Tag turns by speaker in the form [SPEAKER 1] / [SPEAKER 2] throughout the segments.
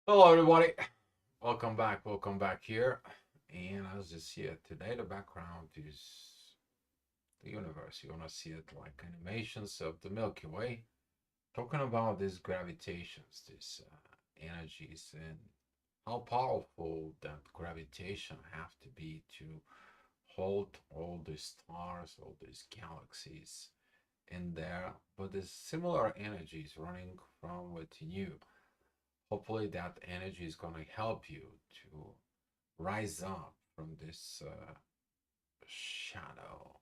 [SPEAKER 1] Hello, everybody. Welcome back here. And as you see it today, the background is the universe. You want to see it like animations of the Milky Way, talking about these gravitations, these energies, and how powerful that gravitation have to be to hold all these stars, all these galaxies in there. But there's similar energies running from within you. Hopefully that energy is going to help you to rise up from this shadow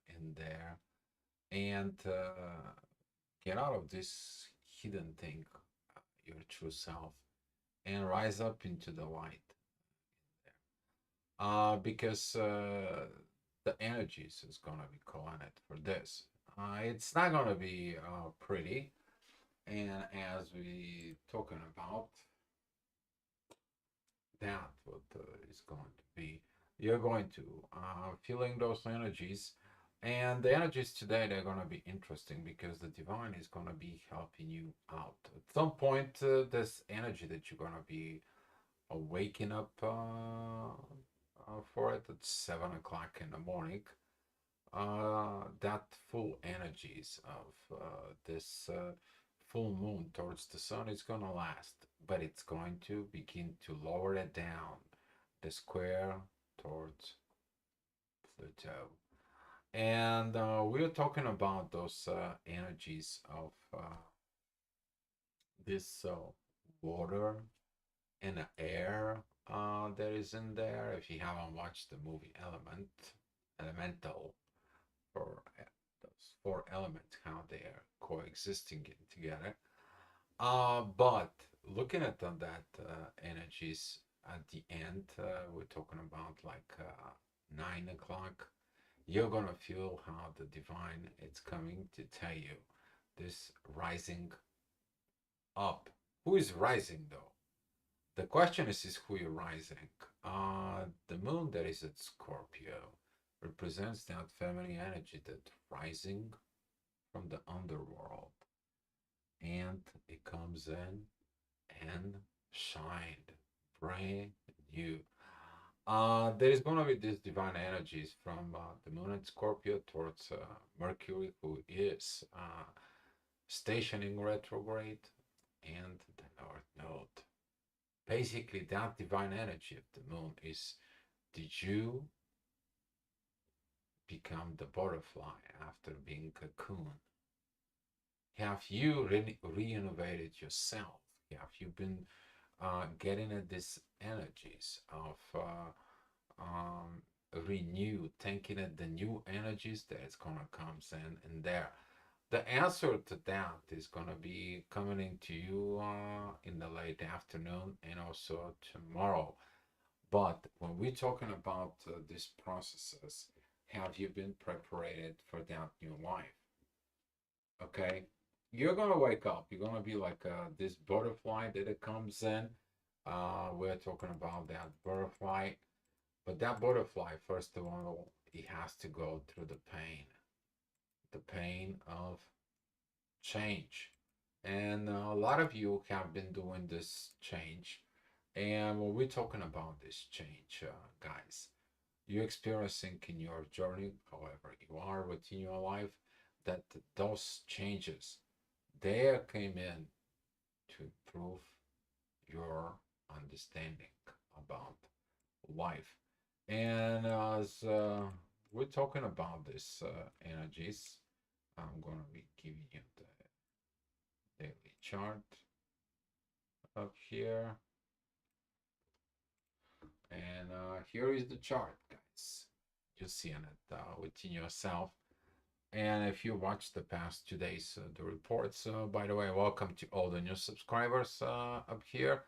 [SPEAKER 1] in there and get out of this hidden thing, your true self, and rise up into the light because the energies is going to be calling it for this. It's not going to be pretty, and as we talking about that what is going to be, you're going to feeling those energies, and the energies today, they're going to be interesting because the divine is going to be helping you out at some point. This energy that you're going to be waking up for it at 7 o'clock in the morning, that full energies of this full moon towards the sun is going to last, but it's going to begin to lower it down the square towards Pluto. And we're talking about those energies of this water and air that is in there. If you haven't watched the movie Elemental, for those four elements, how they are coexisting together. But looking at that energies at the end, we're talking about like 9 o'clock. You're gonna feel how the divine it's coming to tell you this rising up. Who is rising though? The question is who you're rising. The moon that is at Scorpio represents that feminine energy that rising from the underworld, and it comes in and shined brand new. There is going to be these divine energies from the moon and Scorpio towards Mercury, who is stationing retrograde, and the North Node. Basically, that divine energy of the moon is, did you become the butterfly after being cocoon? Have you renovated yourself? Have you been getting at these energies of renew, thinking of the new energies that's gonna come in there? The answer to that is gonna be coming into you in the late afternoon and also tomorrow. But when we're talking about these processes, have you been prepared for that new life? Okay, you're gonna wake up. You're gonna be like this butterfly that it comes in. We're talking about that butterfly, but that butterfly, first of all, it has to go through the pain of change. And a lot of you have been doing this change. And when we're talking about this change, guys, you're experiencing in your journey, however you are within your life, that those changes, they came in to improve your understanding about life. And as we're talking about these energies, I'm going to be giving you the daily chart up here. And here is the chart, guys. You're seeing it within yourself. And if you watched the past 2 days, the reports, by the way, welcome to all the new subscribers up here.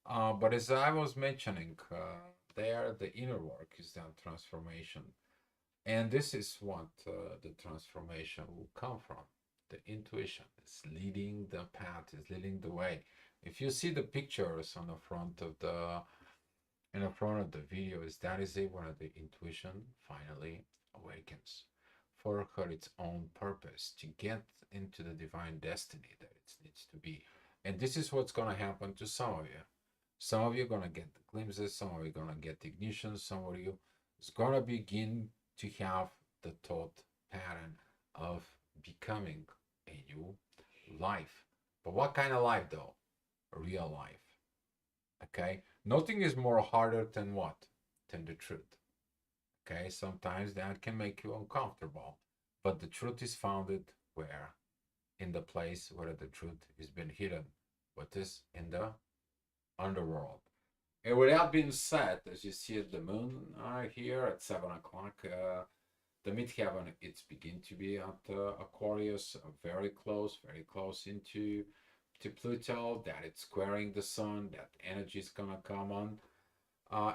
[SPEAKER 1] But as I was mentioning, there the inner work is that transformation. And this is what the transformation will come from. The intuition is leading the path, is leading the way. If you see the pictures on the front of the in the front of the video, is that is it when the intuition finally awakens for her its own purpose to get into the divine destiny that it needs to be. And this is what's going to happen to some of you. Some of you are going to get the glimpses, some of you are going to get the ignition, some of you is going to begin to have the thought pattern of becoming a new life. But what kind of life though? A real life. Okay? Nothing is more harder than what? Than the truth. Okay? Sometimes that can make you uncomfortable. But the truth is founded where? In the place where the truth has been hidden. What is in the underworld. And with that being said, as you see at the moon here at 7 o'clock, the midheaven, it's begin to be at Aquarius, very close into to Pluto, that it's squaring the sun, that energy is gonna come on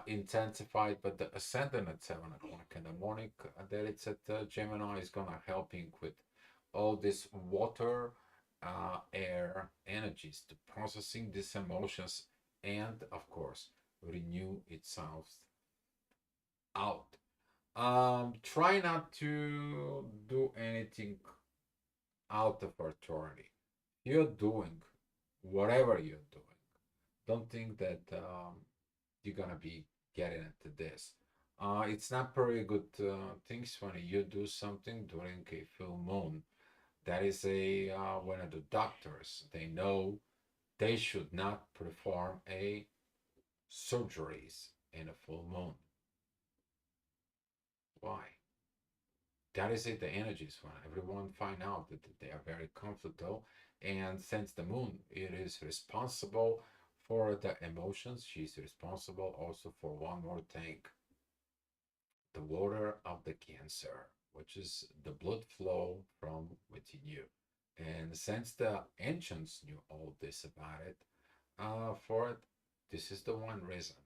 [SPEAKER 1] intensified, but the ascendant at 7 o'clock in the morning, that it's at Gemini, is gonna helping with all this water, air energies to processing these emotions and of course renew itself out. Try not to do anything out of authority. You're doing whatever you're doing. Don't think that you're gonna be getting into this. It's not very good things when you do something during a full moon. That is a one of the doctors. They know they should not perform a surgeries in a full moon. Why? That is it. The energies when everyone find out that they are very comfortable, and since the moon, it is responsible for the emotions. She's responsible also for one more thing: the water of the Cancer, which is the blood flow from within you. And since the ancients knew all this about it, for it, this is the one reason.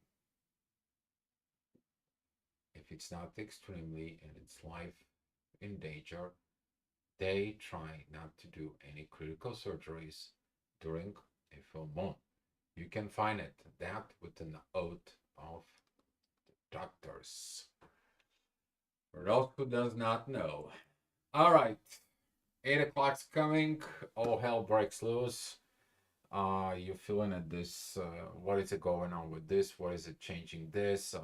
[SPEAKER 1] If it's not extremely and its life in danger, they try not to do any critical surgeries during a full moon. You can find it that with an oath of doctors. For those who does not know. All right, 8 o'clock's coming. All hell breaks loose. You feeling at this? What is it going on with this? What is it changing this? You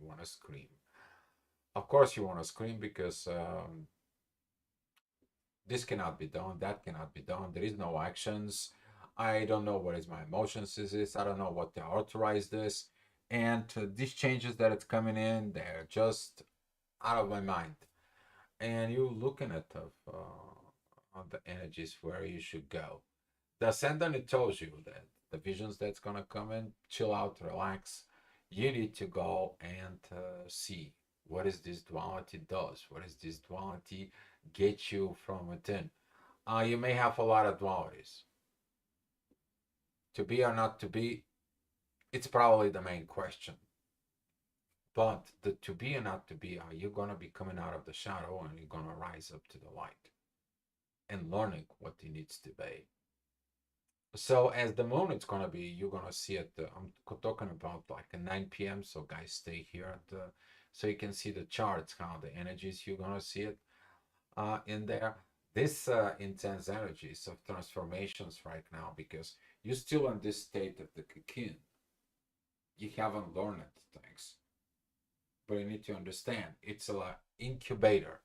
[SPEAKER 1] want to scream. Of course, you want to scream because this cannot be done. That cannot be done. There is no actions. I don't know what is my emotions is this. I don't know what to authorize this. And these changes that it's coming in, they're just out of my mind. And you looking at the energies where you should go. The ascendant, it tells you that the visions that's gonna come in, chill out, relax. You need to go and see what is this duality does. What is this duality get you from within? You may have a lot of dualities. To be or not to be, it's probably the main question. But the to be and not to be, are you gonna be coming out of the shadow and you're gonna rise up to the light and learning what it needs to be? So as the moon, it's gonna be, you're gonna see it. I'm talking about like at 9 p.m. So guys, stay here so you can see the charts, how the energies you're gonna see it in there. This intense energies of transformations right now because you're still in this state of the cocoon. You haven't learned things, but you need to understand it's a incubator.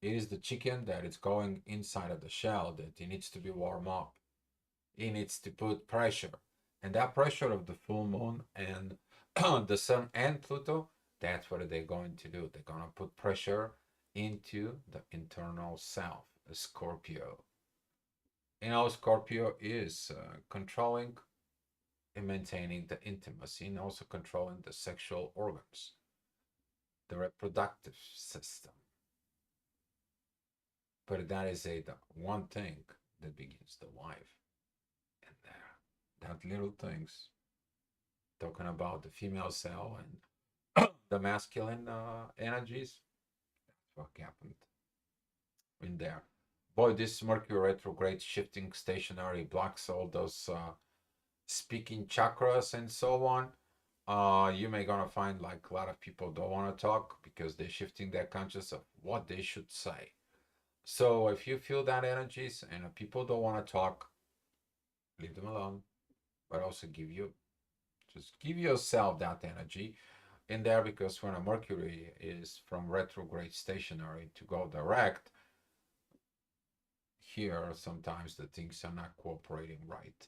[SPEAKER 1] It is the chicken that is going inside of the shell that it needs to be warm up. It needs to put pressure. And that pressure of the full moon and the sun and Pluto, that's what they're going to do. They're going to put pressure into the internal self, Scorpio. You know, Scorpio is controlling and maintaining the intimacy and also controlling the sexual organs, the reproductive system. But that is the one thing that begins the life. And there, that little things, talking about the female cell and the masculine energies, that's what happened in there. Boy, this Mercury retrograde shifting stationary blocks all those speaking chakras and so on. You may gonna find like a lot of people don't want to talk because they're shifting their conscious of what they should say. So if you feel that energies and people don't want to talk, leave them alone. But also just give yourself that energy in there, because when a Mercury is from retrograde stationary to go direct, here sometimes the things are not cooperating right.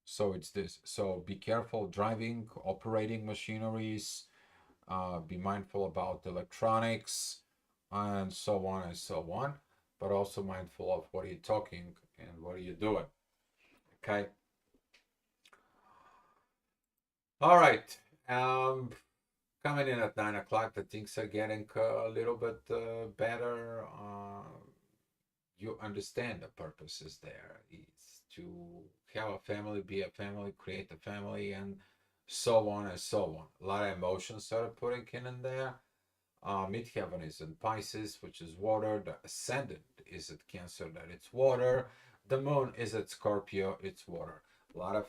[SPEAKER 1] So it's this. So be careful driving, operating machineries, be mindful about electronics, and so on and so on. But also mindful of what are you talking and what are you doing. Okay. All right. Um, Coming in at 9 o'clock, the things are getting a little bit better. You understand the purpose is there. It's to have a family, be a family, create a family, and so on and so on. A lot of emotions started putting in there. Midheaven is in Pisces, which is water. The ascendant is at Cancer, that it's water. The moon is at Scorpio, it's water. A lot of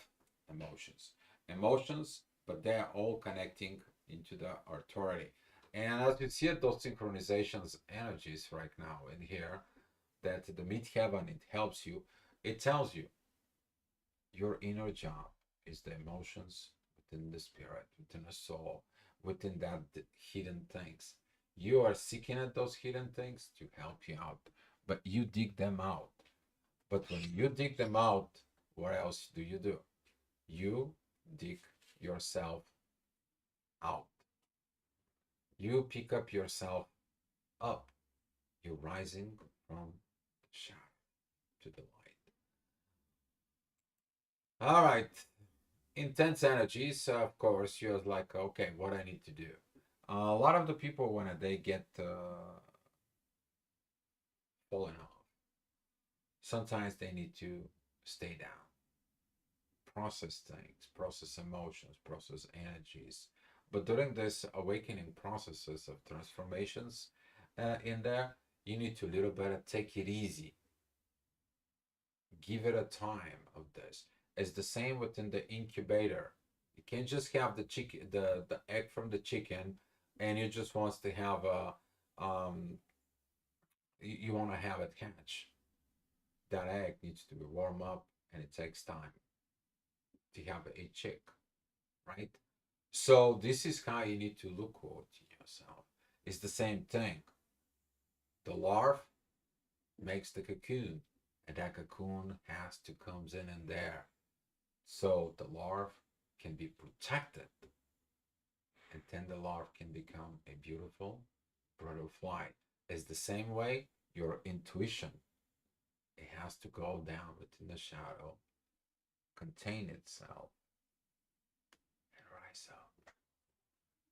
[SPEAKER 1] emotions. Emotions, but they're all connecting into the authority. And as you see those synchronizations energies right now in here, that the midheaven, it helps you. It tells you your inner job is the emotions within the spirit, within the soul, within that hidden things. You are seeking at those hidden things to help you out, but you dig them out. But when you dig them out, what else do? You dig yourself out. You pick up yourself up. You're rising from the shadow to the light. All right. Intense energies, of course, you're like, okay, what I need to do. A lot of the people, when they get fallen off, sometimes they need to stay down, process things, process emotions, process energies. But during this awakening processes of transformations in there, you need to a little bit take it easy, give it a time of this. It's the same within the incubator. You can't just have the chicken, the egg from the chicken, and you just wants to have a you want to have it hatch. That egg needs to be warm up, and it takes time to have a chick, right? So this is how you need to look at yourself. It's the same thing. The larva makes the cocoon, and that cocoon has to comes in there, so the larva can be protected, and then the larva can become a beautiful butterfly. It's the same way your intuition, it has to go down within the shadow, contain itself, and rise up.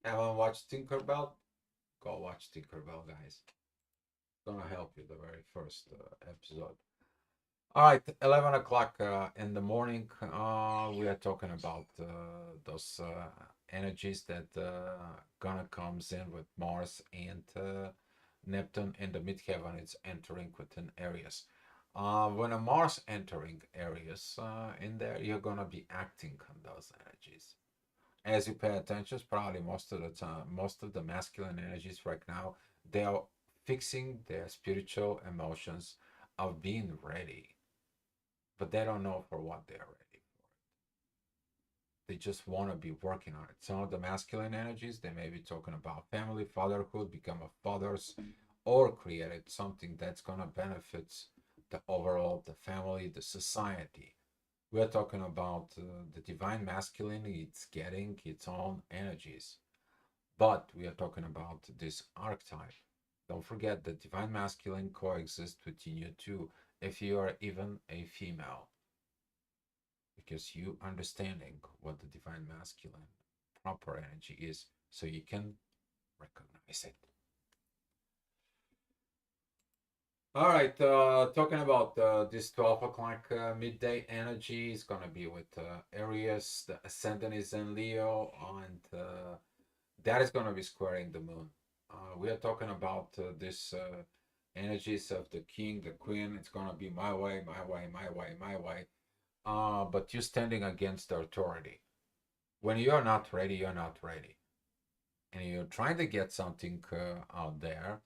[SPEAKER 1] Haven't watched Tinkerbell? Go watch Tinkerbell, guys. Gonna help you the very first episode. All right, 11 o'clock in the morning. We are talking about those energies that gonna comes in with Mars and Neptune in the midheaven. It's entering within areas. When a Mars entering areas in there, you're gonna be acting on those energies. As you pay attention, probably most of the time, most of the masculine energies right now, they are fixing their spiritual emotions of being ready, but they don't know for what they're ready for. They just want to be working on it. Some of the masculine energies, they may be talking about family, fatherhood, become a fathers, or created something that's going to benefit the overall, the family, the society. We are talking about the divine masculine, it's getting its own energies. But we are talking about this archetype. Don't forget that divine masculine coexists within you too, if you are even a female, because you understanding what the divine masculine proper energy is, so you can recognize it. All right, talking about this 12 o'clock midday energy is going to be with Aries. The ascendant is in Leo, and that is going to be squaring the moon. We are talking about this energies of the king, the queen. It's going to be my way, my way, my way, my way. But you're standing against the authority. When you're not ready, you're not ready. And you're trying to get something out there,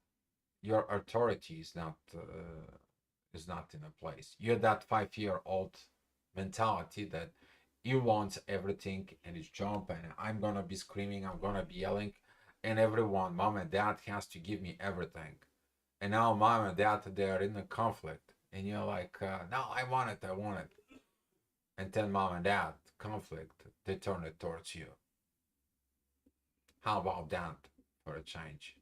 [SPEAKER 1] your authority is not in a place. You're that 5-year-old mentality that you want everything and it's jump and I'm gonna be screaming, I'm gonna be yelling, and everyone, mom and dad has to give me everything. And now mom and dad they're in a conflict, and you're like, no, I want it. And then mom and dad conflict, they turn it towards you. How about that for a change?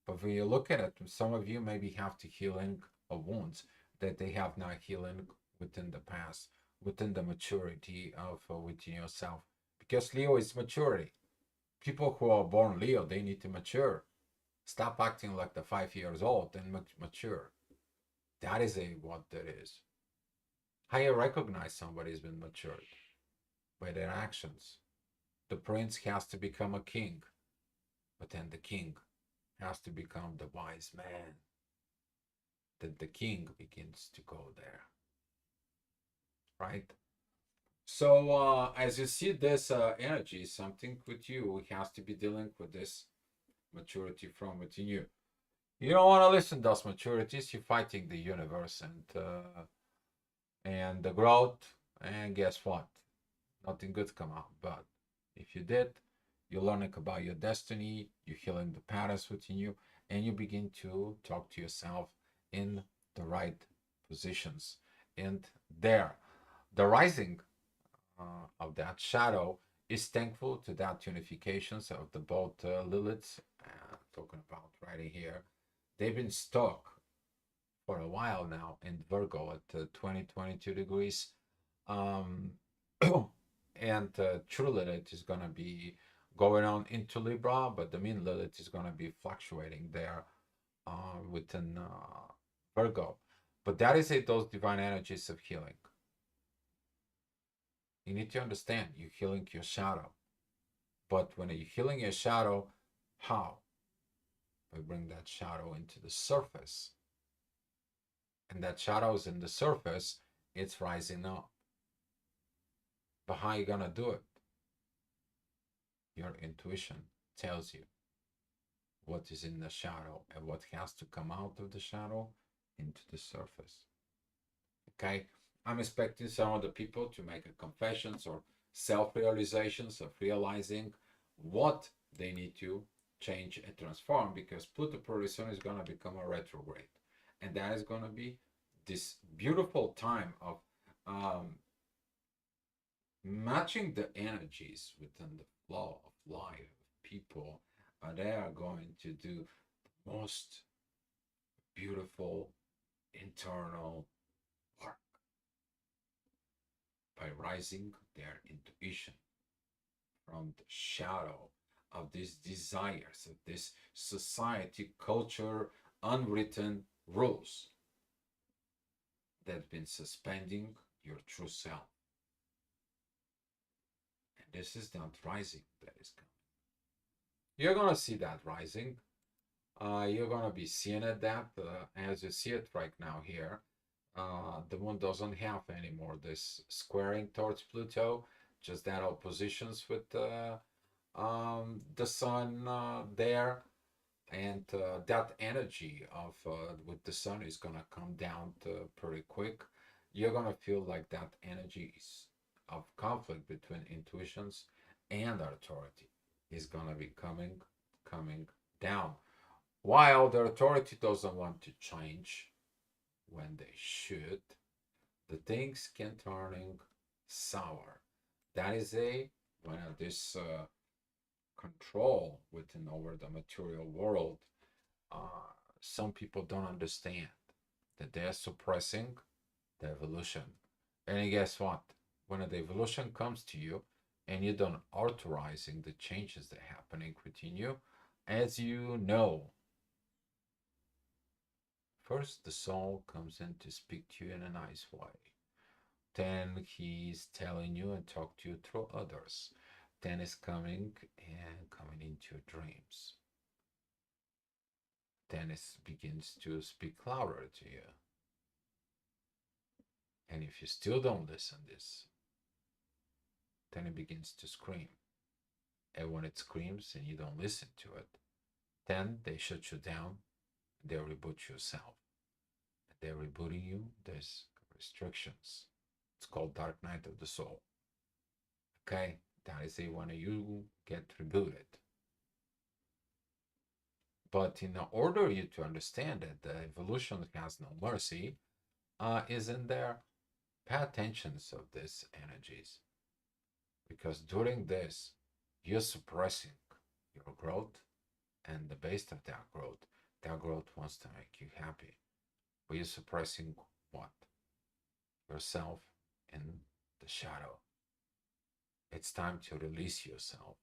[SPEAKER 1] But when you look at it, some of you maybe have to healing of wounds that they have not healing within the past, within the maturity of within yourself. Because Leo is maturity. People who are born Leo, they need to mature. Stop acting like the 5 years old and mature. That is what that is. How you recognize somebody's been matured? By their actions. The prince has to become a king, but then the king has to become the wise man. That the king begins to go there, right? So as you see this energy, something with you has to be dealing with this maturity from within you. You don't want to listen to those maturities. You're fighting the universe and the growth. And guess what? Nothing good come out. But if you did, you're learning about your destiny. You're healing the patterns within you, and you begin to talk to yourself in the right positions. And there, the rising of that shadow is thankful to that unifications of the both Liliths, talking about right here. They've been stuck for a while now in Virgo at 22 degrees. Um, and true Lilith is going to be going on into Libra, but the mean Lilith is going to be fluctuating there within Virgo. But that is those divine energies of healing. You need to understand you're healing your shadow. But when you're healing your shadow, how? We bring that shadow into the surface. And that shadow is in the surface, it's rising up. But how are you going to do it? Your intuition tells you what is in the shadow and what has to come out of the shadow into the surface. Okay? I'm expecting some of the people to make a confessions or self-realizations of realizing what they need to change and transform, because Pluto pretty soon is going to become a retrograde. And that is going to be this beautiful time of matching the energies within the flow of life of people. They are going to do the most beautiful internal work by rising their intuition from the shadow of these desires, of this society, culture, unwritten rules that's been suspending your true self. And this is that rising that is coming. You're going to see that rising. You're going to be seeing it that as you see it right now here. The moon doesn't have anymore this squaring towards Pluto, just that oppositions with the sun there, and that energy of with the sun is gonna come down pretty quick. You're gonna feel like that energy of conflict between intuitions and authority is gonna be coming down, while the authority doesn't want to change when they should. The things can turning sour. That is when this control within over the material world. Some people don't understand that they're suppressing the evolution. And guess what? When the evolution comes to you and you don't authorizing the changes that are happening within you, as you know, first the soul comes in to speak to you in a nice way. Then he's telling you and talk to you through others. Then is coming and coming into your dreams. Then it begins to speak louder to you. And if you still don't listen this, then it begins to scream. And when it screams and you don't listen to it, then they shut you down They reboot yourself. They're rebooting you. There's restrictions. It's called Dark Night of the Soul. Okay, that is it when you get rebooted. But in order you to understand that the evolution has no mercy, is in there. Pay attention of these energies, because during this, you're suppressing your growth, and the base of that growth wants to make you happy. But you're suppressing what? Yourself in the shadow. It's time to release yourself,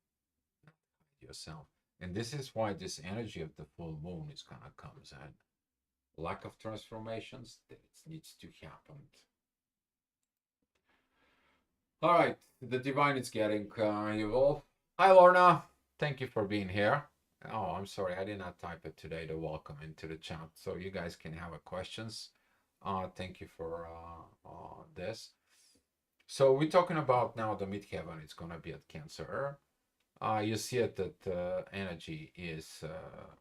[SPEAKER 1] not hide yourself. And this is why this energy of the full moon is gonna come in. Lack of transformations, that needs to happen. All right, the divine is getting evolved. Hi, Lorna. Thank you for being here. Oh, I'm sorry, I did not type it today to welcome into the chat, so you guys can have a questions. Thank you for this. So we're talking about now the midheaven. It's gonna be at Cancer. You see it that energy is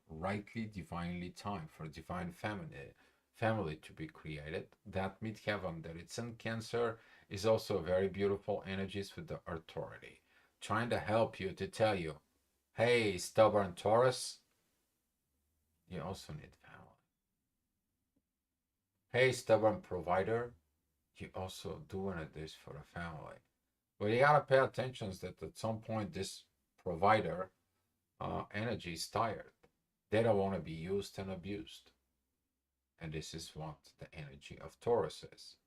[SPEAKER 1] rightly, divinely timed for divine family to be created. That midheaven that it's in Cancer is also very beautiful energies with the authority, trying to help you, to tell you, hey, stubborn Taurus, you also need family. Hey, stubborn provider, you also doing this for the family. But you gotta pay attention that at some point this provider energy is tired. They don't want to be used and abused. And this is what the energy of Taurus is.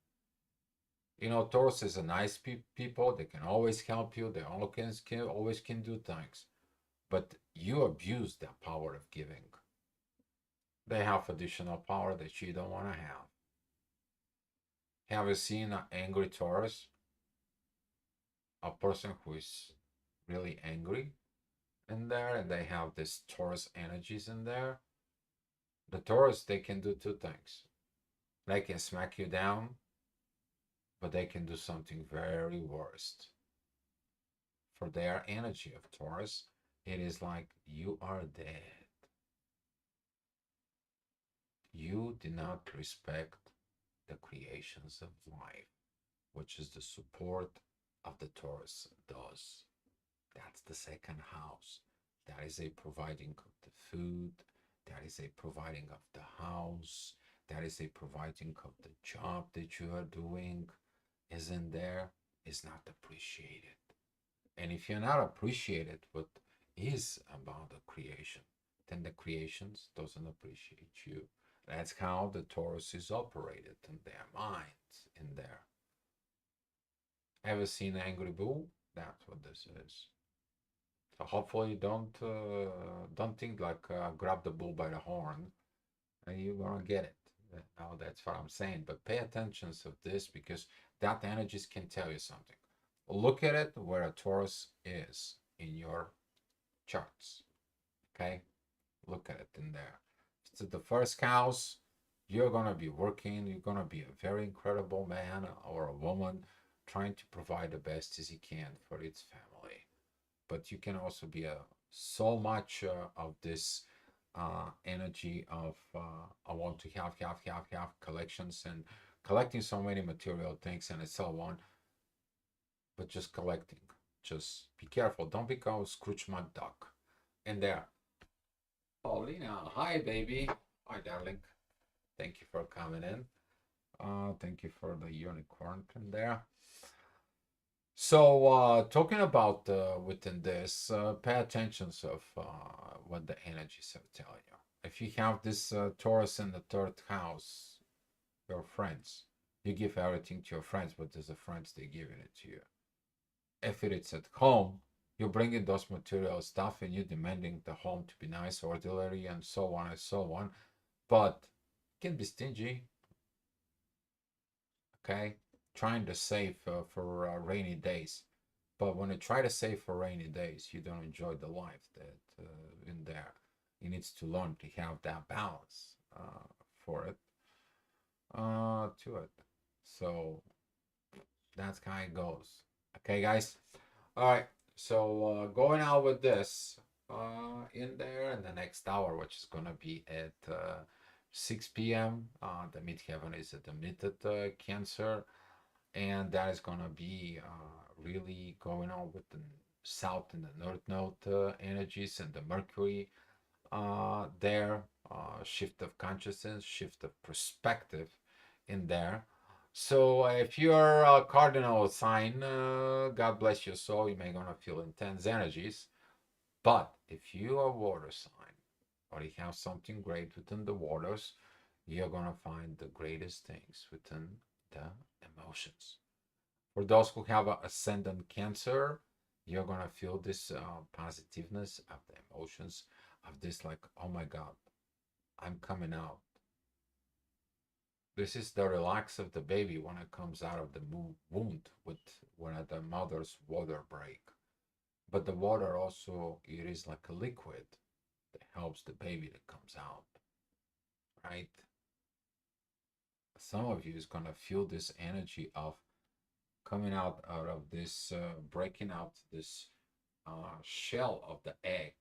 [SPEAKER 1] You know, Taurus is a nice people. They can always help you. They always can do things. But you abuse that power of giving. They have additional power that you don't want to have. Have you seen an angry Taurus? A person who is really angry in there, and they have this Taurus energies in there. The Taurus, they can do two things. They can smack you down, but they can do something very worst. For their energy of Taurus, it is like you are dead. You do not respect the creations of life, which is the support of the Taurus does. That's the second house. That is a providing of the food. That is a providing of the house. That is a providing of the job that you are doing. Isn't there? Is not appreciated. And if you're not appreciated what is about the creation, then the creations doesn't appreciate you. That's how the Taurus is operated in their minds in there. Ever seen Angry Bull? That's what this is. So hopefully don't think like grab the bull by the horn and you're gonna get it. No, that's what I'm saying. But pay attention to this, because that energies can tell you something. Look at it where a Taurus is in your charts. Okay, look at it in there. So the first house, you're gonna be working. You're gonna be a very incredible man or a woman, trying to provide the best as you can for its family. But you can also be so much of this energy of I want to have collections and collecting so many material things and so on. But just collecting. Just be careful. Don't become Scrooge McDuck. And there. Paulina, hi baby. Hi darling. Thank you for coming in. Thank you for the unicorn in there. So talking about within this, pay attention of what the energies are telling you. If you have this Taurus in the third house, your friends, you give everything to your friends, but there's the friends they giving it to you. If it's at home, you're bringing those material stuff and you're demanding the home to be nice, orderly, and so on and so on. But can be stingy. Okay, trying to save for rainy days. But when you try to save for rainy days, you don't enjoy the life that in there. You need to learn to have that balance for it, to it. So that's how it goes. Okay, guys. All right. So going out with this in there in the next hour, which is gonna be at 6 p.m. The midheaven is at the mid Cancer, and that is gonna be really going on with the south and the north node energies and the Mercury there, shift of consciousness, shift of perspective in there. So if you're a cardinal sign, God bless your soul, you may gonna feel intense energies. But if you are water sign or you have something great within the waters, you're gonna find the greatest things within the emotions. For those who have an ascendant Cancer, you're gonna feel this positiveness of the emotions of this, like, oh my God, I'm coming out. This is the relax of the baby when it comes out of the wound with when the mother's water break. But the water also, it is like a liquid that helps the baby that comes out, right? Some of you is gonna feel this energy of coming out of this, breaking out this shell of the egg,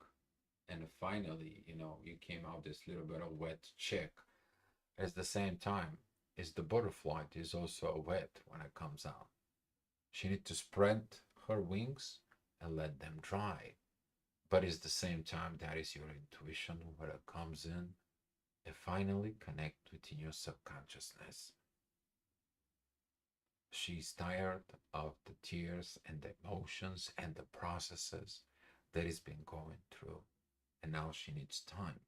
[SPEAKER 1] and finally, you came out this little bit of wet chick. At the same time, is the butterfly is also wet when it comes out. She needs to spread her wings and let them dry. But it's the same time that is your intuition where it comes in and finally connect within your subconsciousness. She's tired of the tears and the emotions and the processes that has been going through. And now she needs time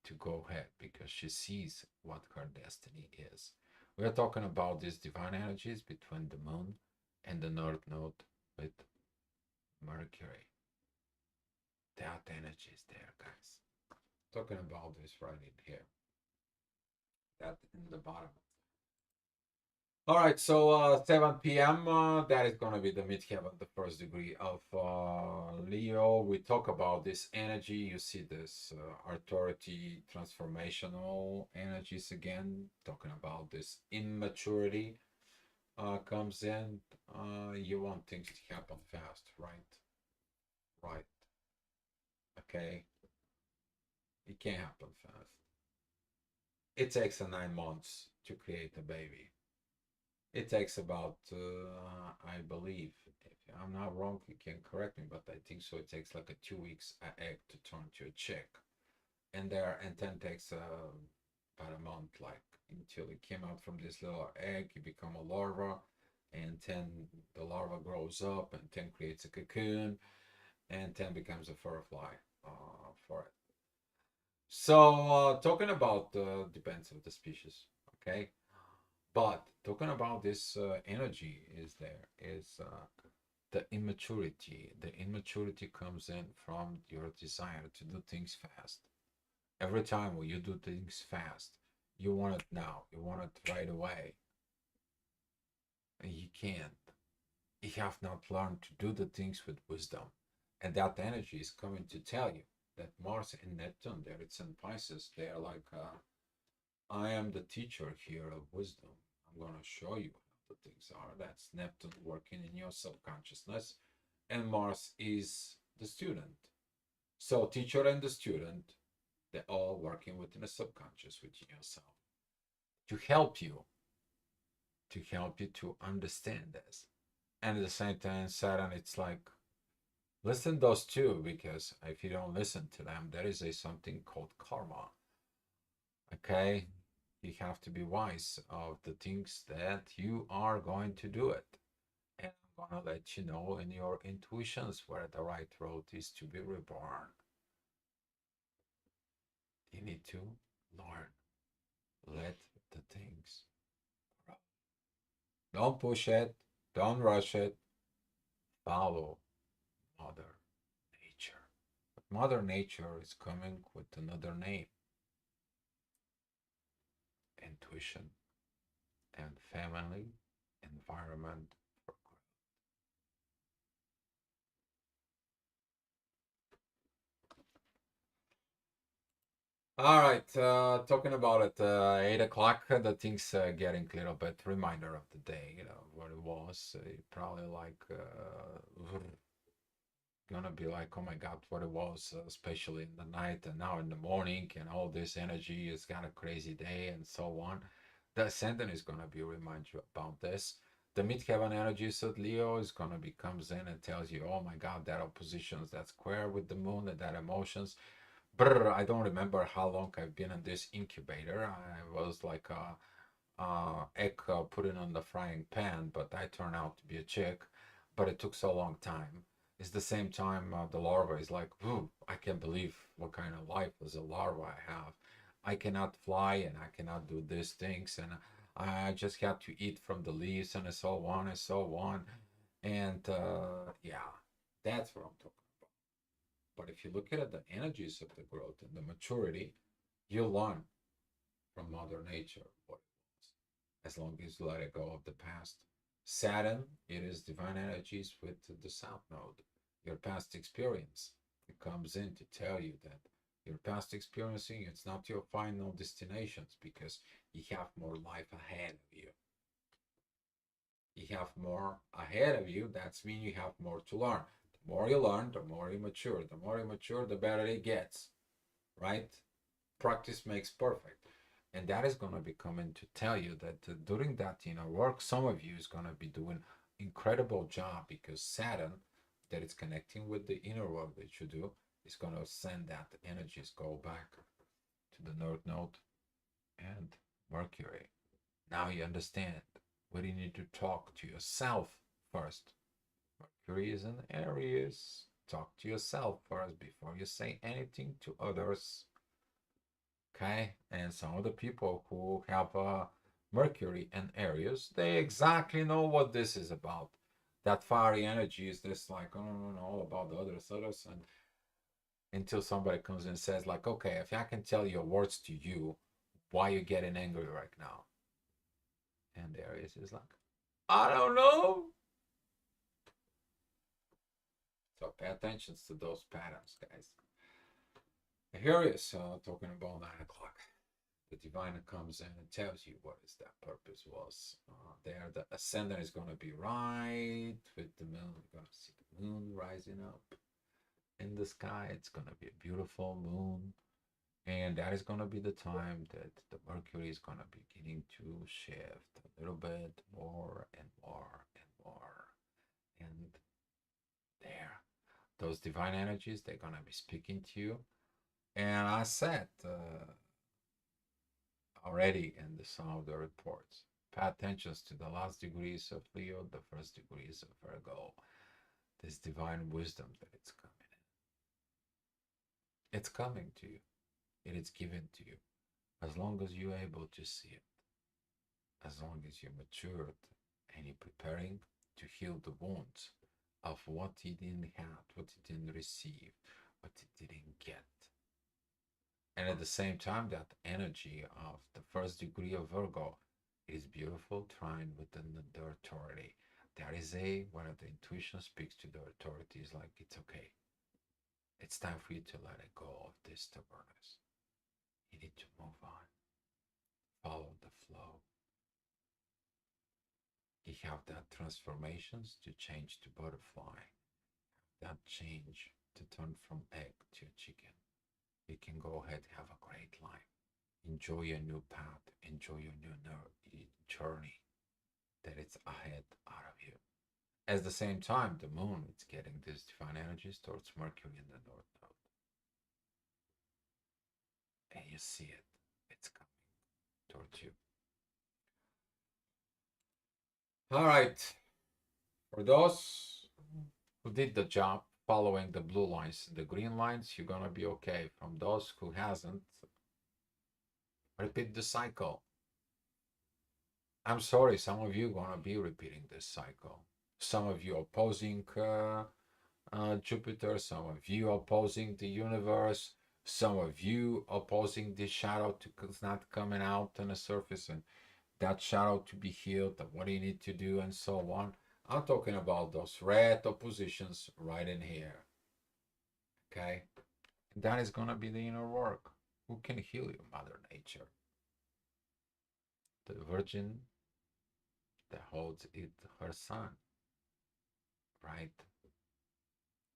[SPEAKER 1] to go ahead because she sees what her destiny is. We are talking about these divine energies between the moon and the north node with Mercury. That energy is there, guys. Talking about this right in here. That in the bottom. All right, so 7 p.m. That is going to be the midheaven, the first degree of Leo. We talk about this energy. You see this authority, transformational energies again. Talking about this immaturity comes in. You want things to happen fast, right? Right. Okay. It can't happen fast. It takes 9 months to create a baby. It takes about, I believe, if I'm not wrong, you can correct me, but I think so. It takes like 2 weeks an egg to turn to a chick, and then takes about a month, like until it came out from this little egg, you become a larva, and then the larva grows up and then creates a cocoon, and then becomes a butterfly for it. So talking about depends of the species, okay. But talking about this energy is there is the immaturity. The immaturity comes in from your desire to do things fast. Every time when you do things fast, you want it now. You want it right away. And you can't. You have not learned to do the things with wisdom. And that energy is coming to tell you that Mars and Neptune, there it's in Pisces, they are like, I am the teacher here of wisdom. I'm going to show you how the things are. That's Neptune working in your subconsciousness, and Mars is the student. So, teacher and the student, they're all working within the subconscious within yourself to help you to understand this. And at the same time, Saturn, it's like, listen those two, because if you don't listen to them, there is something called karma. Okay, you have to be wise of the things that you are going to do it. And I'm going to let you know in your intuitions where the right road is to be reborn. You need to learn. Let the things grow. Don't push it. Don't rush it. Follow Mother Nature. But Mother Nature is coming with another name. Intuition and family environment for growth. All right, talking about it, 8 o'clock, the things getting a little bit reminder of the day, what it was. Probably like gonna be like, oh my God, what it was, especially in the night and now in the morning, and all this energy is got a crazy day and so on. The ascendant is gonna be remind you about this. The midheaven energy, so Leo is gonna be comes in and tells you, oh my God, that oppositions, that square with the moon, and that emotions. Brr, I don't remember how long I've been in this incubator. I was like a egg put it on the frying pan, but I turned out to be a chick. But it took so long time. It's the same time the larva is like, ooh, I can't believe what kind of life as a larva I have. I cannot fly and I cannot do these things, and I just have to eat from the leaves and so on and so on. And yeah, that's what I'm talking about. But if you look at the energies of the growth and the maturity, you learn from Mother Nature what it was, as long as you let it go of the past. Saturn, it is divine energies with the South Node, your past experience. It comes in to tell you that your past experiencing, it's not your final destinations because you have more life ahead of you. You have more ahead of you, that's mean you have more to learn. The more you learn, the more you mature. The more you mature, the better it gets, right? Practice makes perfect. And that is going to be coming to tell you that during that inner work, some of you is going to be doing incredible job because Saturn, that is connecting with the inner work that you do, is going to send that energies go back to the North Node and Mercury. Now you understand what you need to talk to yourself first. Mercury is in Aries. Talk to yourself first before you say anything to others. Okay, and some of the people who have Mercury and Aries, they exactly know what this is about. That fiery energy is this like, oh no, no, all about the others, and until somebody comes and says like, okay, if I can tell your words to you, why you getting angry right now? And Aries is like, I don't know. So pay attention to those patterns, guys. Here is talking about 9 o'clock. The divine comes in and tells you what is that purpose was. There, the ascendant is going to be right with the moon. You're going to see the moon rising up in the sky. It's going to be a beautiful moon. And that is going to be the time that the Mercury is going to be beginning to shift a little bit more and more and more. And there, those divine energies, they're going to be speaking to you. And I said, already in some of the reports. Pay attention to the last degrees of Leo, the first degrees of Virgo. This divine wisdom that it's coming in. It's coming to you. It is given to you. As long as you're able to see it. As long as you're matured and you're preparing to heal the wounds of what you didn't have, what you didn't receive, what you didn't get. And at the same time, that energy of the first degree of Virgo is beautiful, trying within the authority. There is one of the intuition speaks to the authority, is like, it's okay. It's time for you to let it go of this stubbornness. You need to move on. Follow the flow. You have that transformations to change to butterfly. That change to turn from egg to chicken. You can go ahead and have a great life. Enjoy your new path. Enjoy your new journey that it's ahead out of you. At the same time, the moon is getting these divine energies towards Mercury in the North Node. And you see it. It's coming towards you. All right. For those who did the job following the blue lines, the green lines, you're going to be okay. From those who hasn't, repeat the cycle. I'm sorry, some of you are going to be repeating this cycle. Some of you opposing Jupiter, some of you opposing the universe, some of you opposing the shadow to not coming out on the surface and that shadow to be healed, and what do you need to do, and so on. I'm talking about those red oppositions right in here. Okay? And that is going to be the inner work. Who can heal you? Mother Nature. The Virgin that holds it her son, right?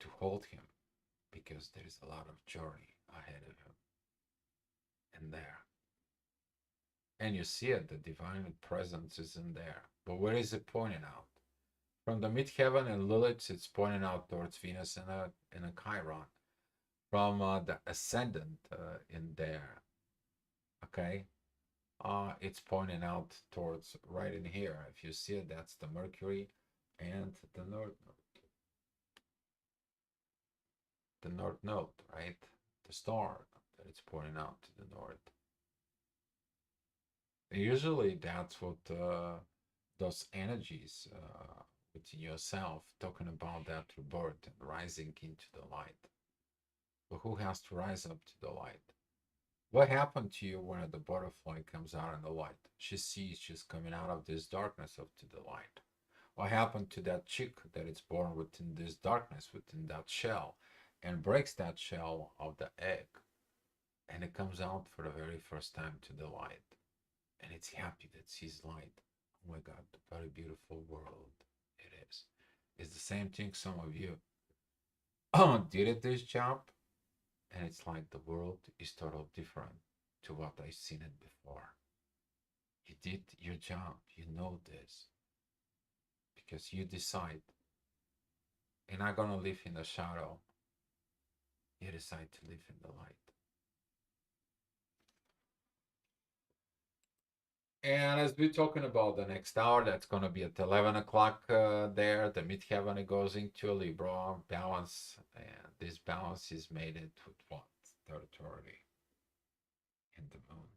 [SPEAKER 1] to hold him, because there is a lot of journey ahead of him in there. And you see it, the divine presence is in there. But where is it pointing out? From the midheaven and Lilith, it's pointing out towards Venus in a Chiron. From the ascendant in there, okay, it's pointing out towards right in here. If you see it, that's the Mercury and the North Node, right? The star that it's pointing out to the north. Usually that's what those energies within yourself, talking about that rebirth and rising into the light. But who has to rise up to the light? What happened to you when the butterfly comes out in the light? She sees she's coming out of this darkness up to the light. What happened to that chick that is born within this darkness, within that shell, and breaks that shell of the egg, and it comes out for the very first time to the light, and it's happy that it sees light. Oh my God, the very beautiful world it is. It's the same thing some of you did at this job, and it's like the world is totally different to what I've seen it before. You did your job, you know this, because you decide, you're not gonna live in the shadow. You decide to live in the light. And as we're talking about the next hour, that's going to be at 11 o'clock there. The midheaven goes into a Libra balance. And this balance is made it with what? Territory in the moon.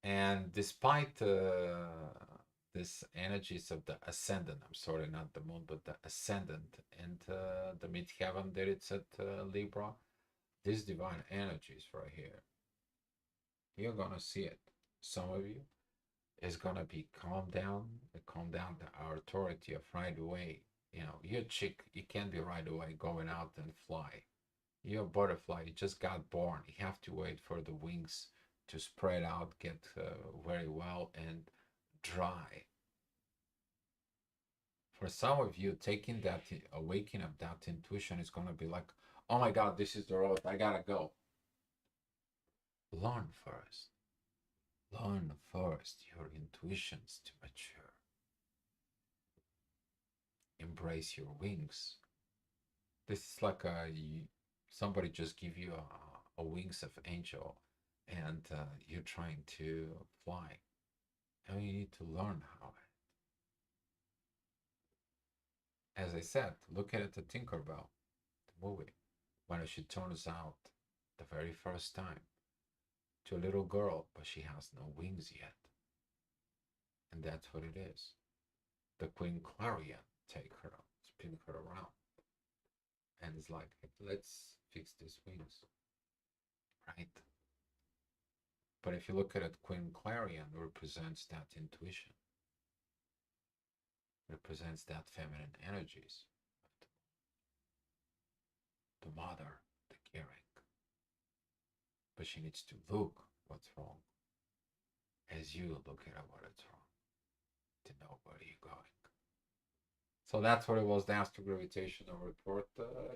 [SPEAKER 1] And despite this energies of the ascendant, I'm sorry, not the moon, but the ascendant and the midheaven that it's at Libra, these divine energies right here, you're going to see it. Some of you is going to be calm down the authority of right away. You know, you're a chick, you can't be right away going out and fly. You're a butterfly, you just got born. You have to wait for the wings to spread out, get very well and dry. For some of you, taking that awakening of that intuition is going to be like, oh my God, this is the road, I gotta go. Learn first. Learn first your intuitions to mature. Embrace your wings. This is like somebody just give you a wings of angel, and you're trying to fly. And you need to learn how. As I said, look at it, the Tinkerbell, the movie, when she turns out the very first time to a little girl, but she has no wings yet. And that's what it is. The Queen Clarion take her, spin her around. And it's like, let's fix these wings, right? But if you look at it, Queen Clarion represents that intuition, represents that feminine energies, the mother, the caring. But she needs to look what's wrong as you look at what is wrong to know where you're going. So that's what it was, the Astrogravitational Report,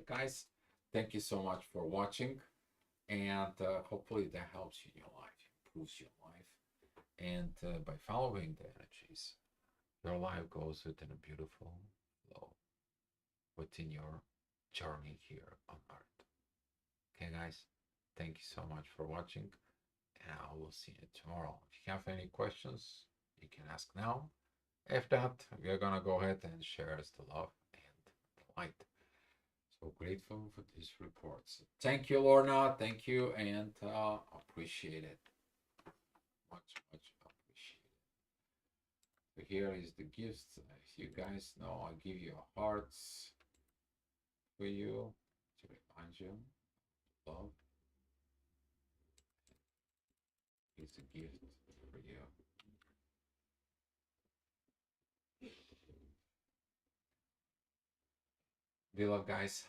[SPEAKER 1] guys. Thank you so much for watching, and hopefully that helps you in your life, improves your life, and by following the energies, your life goes within a beautiful flow within your journey here on Earth. Okay, guys, thank you so much for watching, and I will see you tomorrow. If you have any questions, you can ask now. If not, we're gonna go ahead and share the love and the light. So grateful for these reports. Thank you, Lorna. Thank you, and appreciate it. Much appreciate it. So here is the gifts. As you guys know, I give you hearts for you to remind you love is a gift for you. Be love, guys.